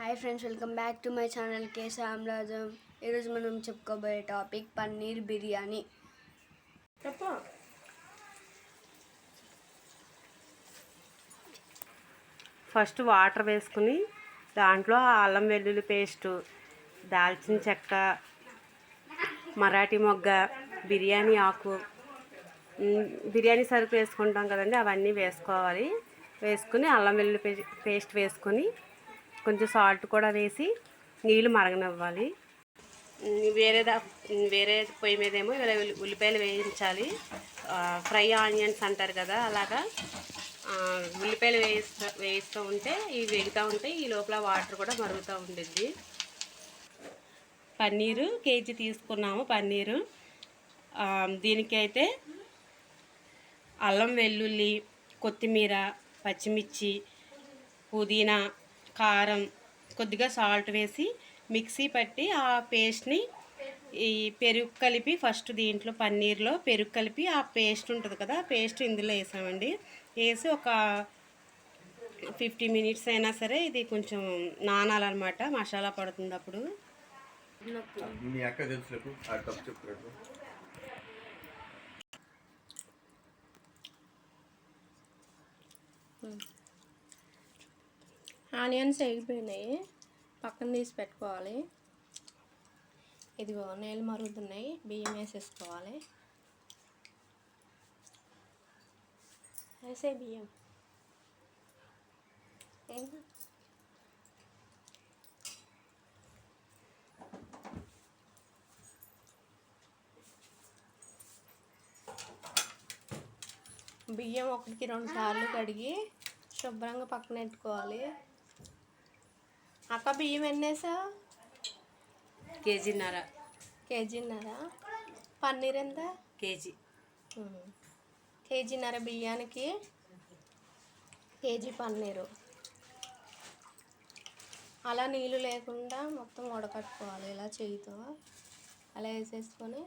Hi friends, welcome back to my channel K సామ్రాజ్యం. ఈరోజు మనం చెప్పుకోబోయే topic paneer biryani. First water వేసుకుని దాంట్లో అల్లం వెల్లుల్లి పేస్టు, దాల్చిన చెక్క, మరాఠీ మొగ్గ, బిర్యానీ ఆకు, బిర్యానీ సరుకు వేసుకుంటాం కదండి, అవన్నీ వేసుకోవాలి. వేసుకుని అల్లం వెల్లుల్లి పేస్ట్ వేసుకొని కొంచెం సాల్ట్ కూడా వేసి నీళ్ళు మరగనివ్వాలి. వేరే పొయ్యి మీదేమో ఉల్లిపాయలు వేయించాలి. ఫ్రై ఆనియన్స్ అంటారు కదా, అలాగా ఉల్లిపాయలు వేయిస్తూ ఉంటే ఇవి వేగుతూ ఉంటాయి. ఈ లోపల వాటర్ కూడా మరుగుతూ ఉంటుంది. పన్నీరు కేజీ తీసుకున్నాము. పన్నీరు దీనికి అయితే అల్లం వెల్లుల్లి, కొత్తిమీర, పచ్చిమిర్చి, పుదీనా, కారం, కొద్దిగా సాల్ట్ వేసి మిక్సీ పట్టి ఆ పేస్ట్ని ఈ పెరుగు కలిపి ఫస్ట్ దీంట్లో పన్నీర్లో పెరుగు కలిపి ఆ పేస్ట్ ఉంటుంది కదా, ఆ పేస్ట్ ఇందులో వేసామండి. వేసి ఒక 50 మినిట్స్ అయినా సరే ఇది కొంచెం నానాలన్నమాట. మసాలా పడుతుంది అప్పుడు. ఆనియన్స్ వేగిపోయినాయి, పక్కన తీసి పెట్టుకోవాలి. ఇదిగో నీళ్ళు మరుగుతున్నాయి, బియ్యం వేసేసుకోవాలి. వేసే బియ్యం బియ్యం 1-2 సార్లు కడిగి శుభ్రంగా పక్కన పెట్టుకోవాలి. అక్క బియ్యం ఎన్నేసావు? కేజీన్నర. పన్నీర్ ఎంత? కేజీన్నర బియ్యానికి కేజీ పన్నీరు. అలా నీళ్ళు లేకుండా మొత్తం ఉడకట్టుకోవాలి. ఇలా చేయితో అలా వేసేసుకొని